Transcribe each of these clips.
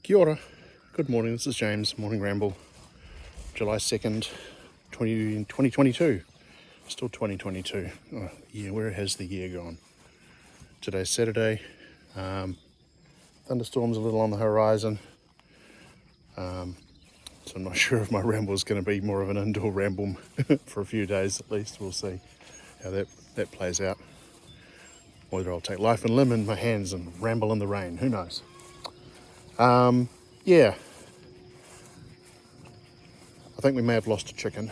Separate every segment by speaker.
Speaker 1: Kia ora. Good morning, this is James, Morning Ramble, July 2nd, 2022. Still 2022. Oh, yeah, where has the year gone? Today's Saturday. Thunderstorms a little on the horizon. So I'm not sure if my ramble is going to be more of an indoor ramble for a few days at least. We'll see how that plays out. Whether I'll take life and limb in my hands and ramble in the rain, who knows? Yeah, I think we may have lost a chicken.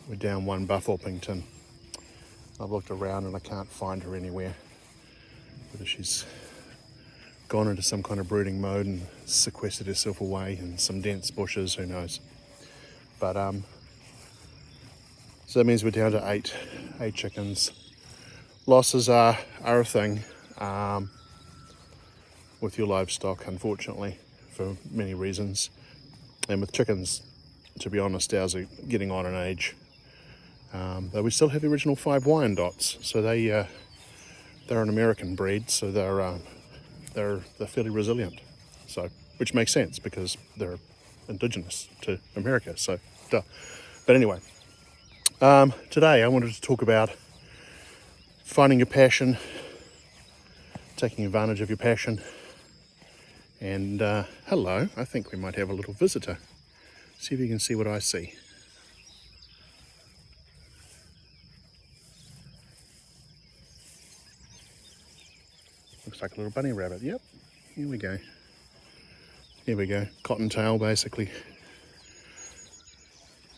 Speaker 1: We're down one Buff Orpington. I've looked around and I can't find her anywhere. Whether she's gone into some kind of brooding mode and sequestered herself away in some dense bushes, who knows. But so that means we're down to eight chickens. Losses are a thing with your livestock, unfortunately, for many reasons. And with chickens, to be honest, ours are getting on in age. Though we still have the original 5 Wyandottes, so they're an American breed, so they're fairly resilient. So, which makes sense because they're indigenous to America. So, duh. But anyway, today I wanted to talk about finding your passion, taking advantage of your passion, and hello. I think we might have a little visitor. See if you can see what I see. Looks like a little bunny rabbit. Yep, here we go. Here we go. Cottontail, basically.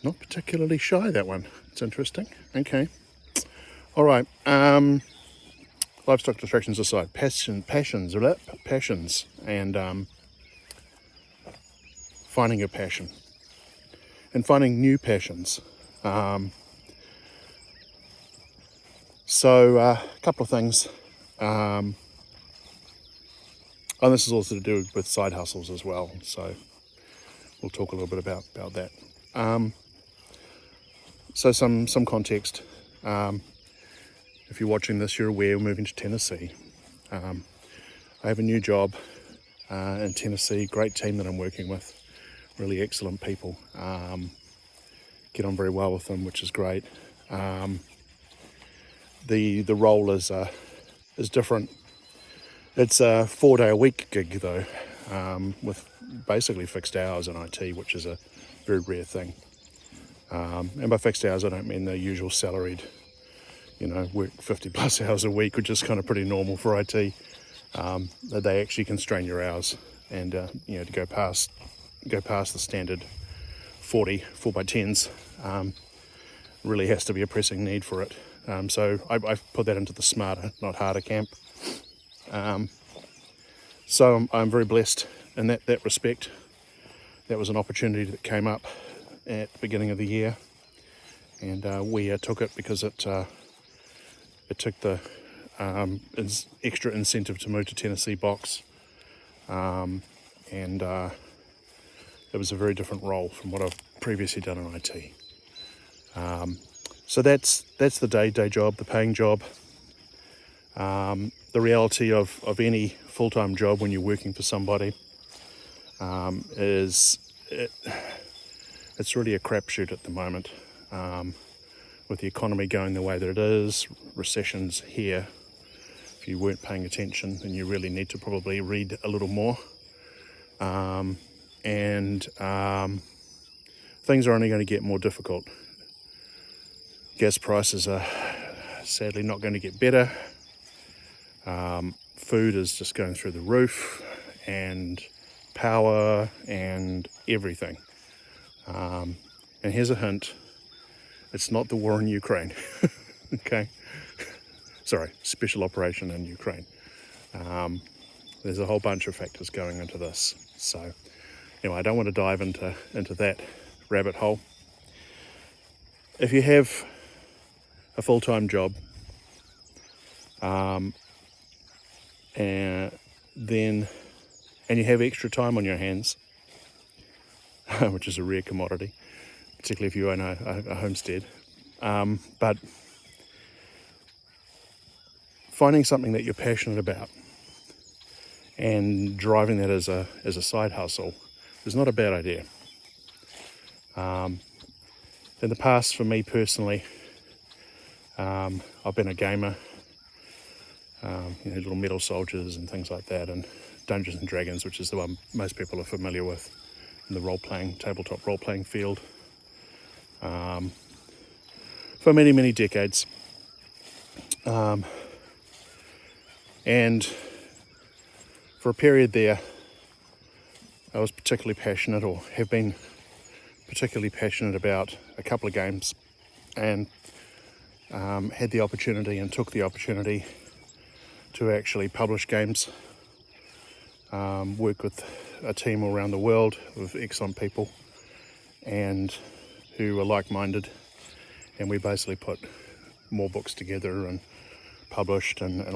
Speaker 1: Not particularly shy, that one. It's interesting. Okay. All right. Livestock distractions aside, passions, and finding your passion and finding new passions. So a couple of things. And this is also to do with side hustles as well. So we'll talk a little bit about that. So some context. If you're watching this, you're aware we're moving to Tennessee. I have a new job in Tennessee, great team that I'm working with, really excellent people. Get on very well with them, which is great. The role is different. It's a 4-day-a-week gig though, with basically fixed hours in IT, which is a very rare thing. And by fixed hours, I don't mean the usual salaried, work 50 plus hours a week, which is kind of pretty normal for IT. They actually constrain your hours, and to go past the standard 40 4x10s really has to be a pressing need for it. So I've put that into the smarter, not harder camp. So I'm very blessed in that respect. That was an opportunity that came up at the beginning of the year, and we took it because it took the extra incentive to move to Tennessee box, and it was a very different role from what I've previously done in IT. So that's the day job, the paying job. The reality of any full-time job when you're working for somebody is it's really a crapshoot at the moment. With the economy going the way that it is, recession's here. If you weren't paying attention, then you really need to probably read a little more. And things are only going to get more difficult. Gas prices are sadly not going to get better. Food is just going through the roof, and power and everything. And here's a hint. It's not the war in Ukraine. Okay? Sorry, special operation in Ukraine. There's a whole bunch of factors going into this. So anyway, I don't want to dive into that rabbit hole. If you have a full-time job, and you have extra time on your hands, which is a rare commodity, particularly if you own a homestead. But finding something that you're passionate about and driving that as a side hustle is not a bad idea. In the past, for me personally, I've been a gamer, little metal soldiers and things like that, and Dungeons and Dragons, which is the one most people are familiar with in the tabletop role-playing field, for many, many decades. And for a period there, I was particularly passionate, or have been particularly passionate about a couple of games, and had the opportunity and took the opportunity to actually publish games, work with a team around the world of excellent people and who are like-minded, and we basically put more books together and published and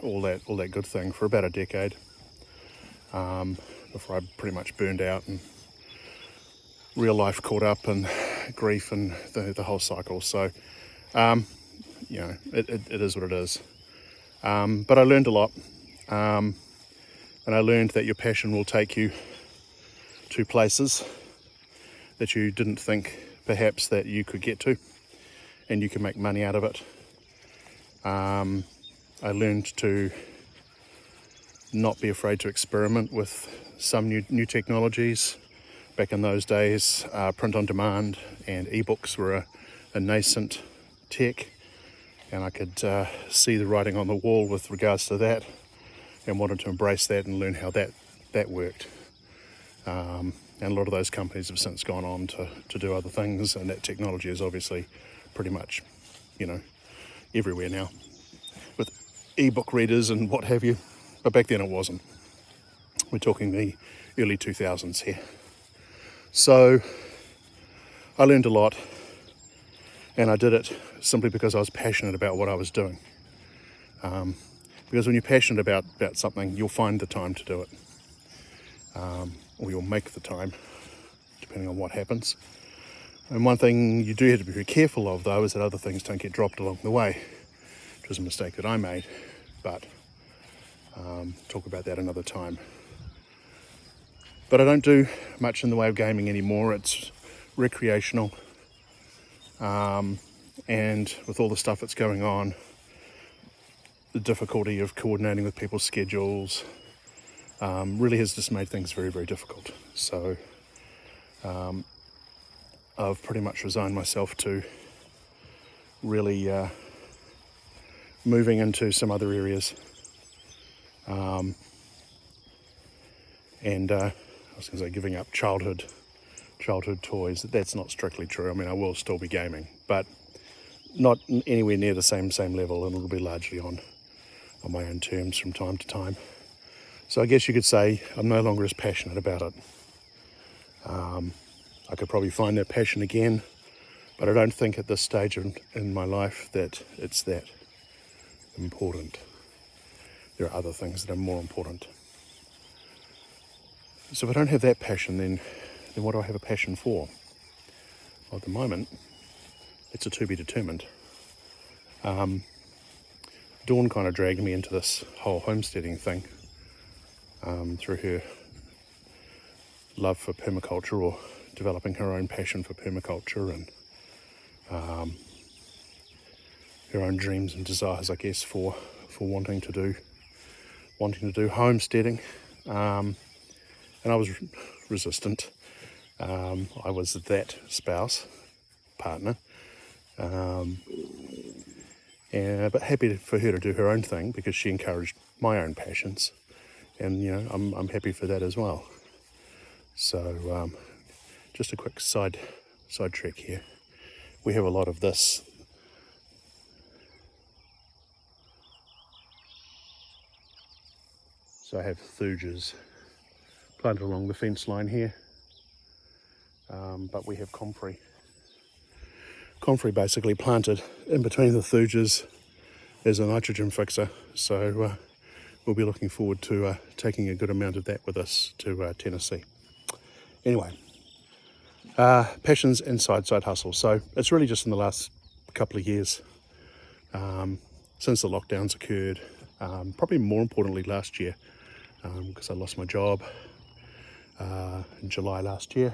Speaker 1: all that good thing for about a decade, before I pretty much burned out and real life caught up and grief and the whole cycle. So it is what it is, but I learned a lot, and I learned that your passion will take you to places that you didn't think perhaps that you could get to, and you can make money out of it. I learned to not be afraid to experiment with some new technologies. Back in those days, print on demand and ebooks were a nascent tech, and I could see the writing on the wall with regards to that, and wanted to embrace that and learn how that worked. And a lot of those companies have since gone on to do other things, and that technology is obviously pretty much, everywhere now, with ebook readers and what have you. But back then it wasn't. We're talking the early 2000s here. So I learned a lot, and I did it simply because I was passionate about what I was doing. Because when you're passionate about something, you'll find the time to do it, or you'll make the time, depending on what happens. And one thing you do have to be very careful of, though, is that other things don't get dropped along the way, which was a mistake that I made, but talk about that another time. But I don't do much in the way of gaming anymore. It's recreational, and with all the stuff that's going on, the difficulty of coordinating with people's schedules really has just made things very, very difficult. So I've pretty much resigned myself to really moving into some other areas. And I was going to say giving up childhood toys. That's not strictly true. I mean, I will still be gaming, but not anywhere near the same level, and it'll be largely on my own terms from time to time. So I guess you could say I'm no longer as passionate about it. I could probably find that passion again, but I don't think at this stage in my life that it's that important. There are other things that are more important. So if I don't have that passion, then what do I have a passion for? Well, at the moment, it's a to be determined. Dawn kind of dragged me into this whole homesteading thing through her love for permaculture, or developing her own passion for permaculture, and her own dreams and desires, I guess, for wanting to do homesteading. And I was resistant. I was that partner, but happy for her to do her own thing, because she encouraged my own passions, and I'm happy for that as well. So just a quick side trek here. We have a lot of this. So I have thujas planted along the fence line here, but we have comfrey. Comfrey basically planted in between the thujas as a nitrogen fixer, so we'll be looking forward to taking a good amount of that with us to Tennessee. Anyway, passions and side hustle. So it's really just in the last couple of years, since the lockdowns occurred, probably more importantly last year, because I lost my job in July last year,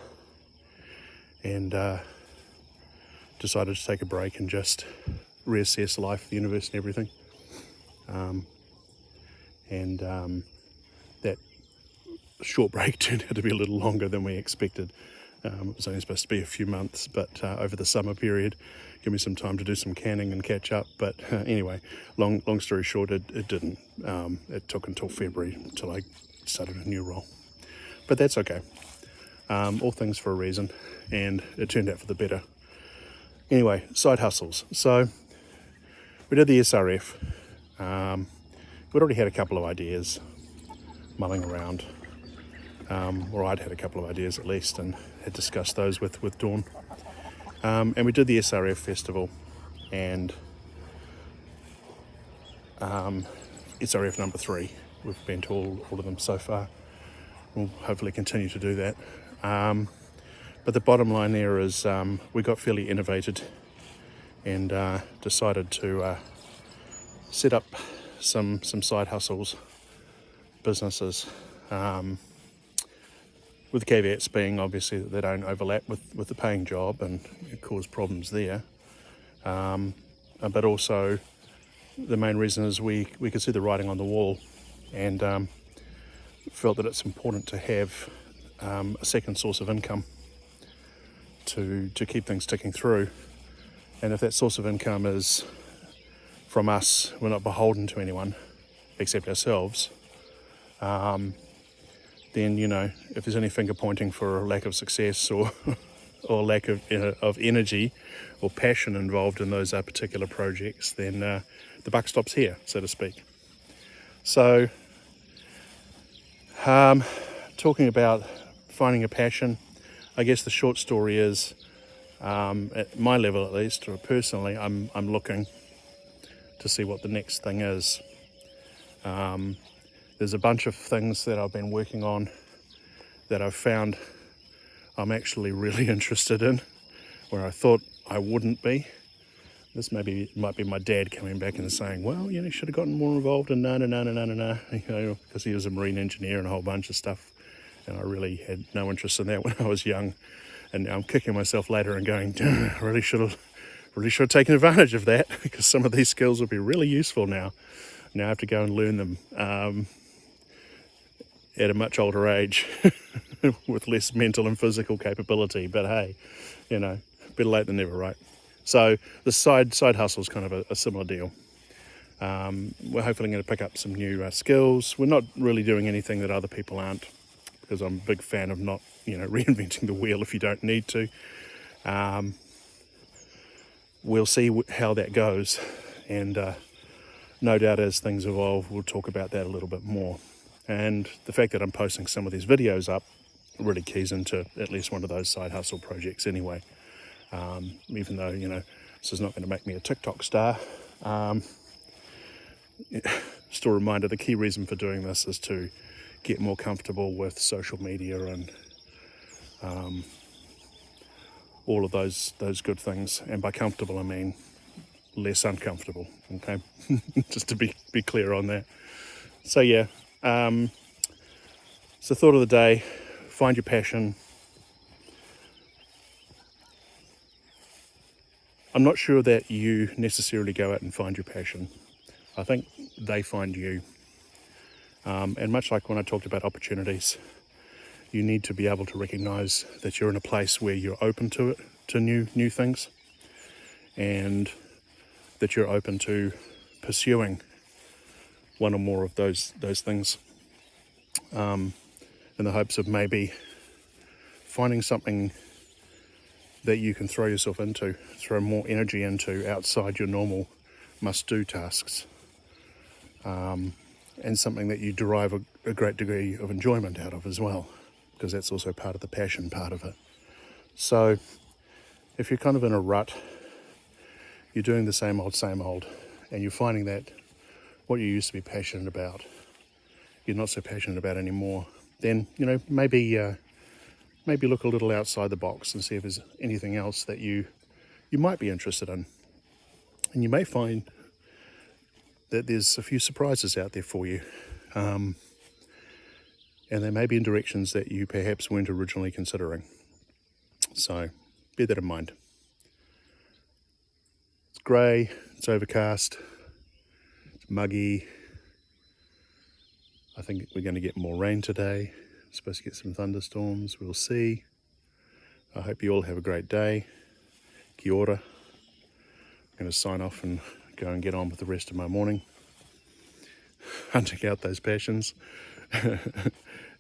Speaker 1: and decided to take a break and just reassess life, the universe and everything. That short break turned out to be a little longer than we expected. It was only supposed to be a few months, but over the summer period, give me some time to do some canning and catch up. But anyway, long story short, it didn't. It took until February until I started a new role. But that's okay. All things for a reason, and it turned out for the better. Anyway, side hustles. So we did the SRF. We'd already had a couple of ideas mulling around, or I'd had a couple of ideas at least, and had discussed those with Dawn. And we did the SRF festival, and SRF number 3. We've been to all of them so far. We'll hopefully continue to do that. But the bottom line there is we got fairly innovated and decided to set up some side hustles, businesses, with the caveats being obviously that they don't overlap with the paying job and cause problems there. But also the main reason is we could see the writing on the wall, and felt that it's important to have a second source of income to keep things ticking through. And if that source of income is from us, we're not beholden to anyone except ourselves, then, you know, if there's any finger pointing for a lack of success or lack of energy or passion involved in those particular projects, then the buck stops here, so to speak. So talking about finding a passion, I guess the short story is, at my level at least, or personally, I'm looking to see what the next thing is. There's a bunch of things that I've been working on that I've found I'm actually really interested in, where I thought I wouldn't be. This might be my dad coming back and saying, well, you know, you should have gotten more involved in no, you know, because he was a marine engineer and a whole bunch of stuff, and I really had no interest in that when I was young. And now I'm kicking myself later and going, I really should have taken advantage of that, because some of these skills would be really useful now. Now I have to go and learn them at a much older age with less mental and physical capability. But hey, you know, better late than never, right? So the side hustle is kind of a similar deal. We're hopefully going to pick up some new skills. We're not really doing anything that other people aren't, because I'm a big fan of not, you know, reinventing the wheel if you don't need to. We'll see how that goes, and no doubt as things evolve, we'll talk about that a little bit more. And the fact that I'm posting some of these videos up really keys into at least one of those side hustle projects anyway. Even though, you know, this is not going to make me a TikTok star. Still a reminder, the key reason for doing this is to get more comfortable with social media and all of those good things. And by comfortable, I mean less uncomfortable, okay? Just to be clear on that. So yeah, so thought of the day, find your passion. I'm not sure that you necessarily go out and find your passion. I think they find you. And much like when I talked about opportunities, you need to be able to recognize that you're in a place where you're open to it, to new things, and that you're open to pursuing one or more of those things, in the hopes of maybe finding something that you can throw yourself into, throw more energy into outside your normal must-do tasks, and something that you derive a great degree of enjoyment out of as well, because that's also part of the passion part of it. So if you're kind of in a rut, you're doing the same old, and you're finding that what you used to be passionate about, you're not so passionate about anymore, then, you know, maybe look a little outside the box and see if there's anything else that you might be interested in. And you may find that there's a few surprises out there for you. and they may be in directions that you perhaps weren't originally considering. So bear that in mind. It's grey, it's overcast, it's muggy. I think we're going to get more rain today. Supposed to get some thunderstorms, we'll see. I hope you all have a great day. Kia ora. I'm going to sign off and go and get on with the rest of my morning, hunting out those passions.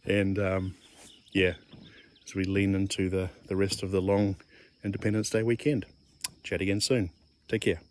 Speaker 1: And yeah, as we lean into the rest of the long Independence Day weekend. Chat again soon. Take care.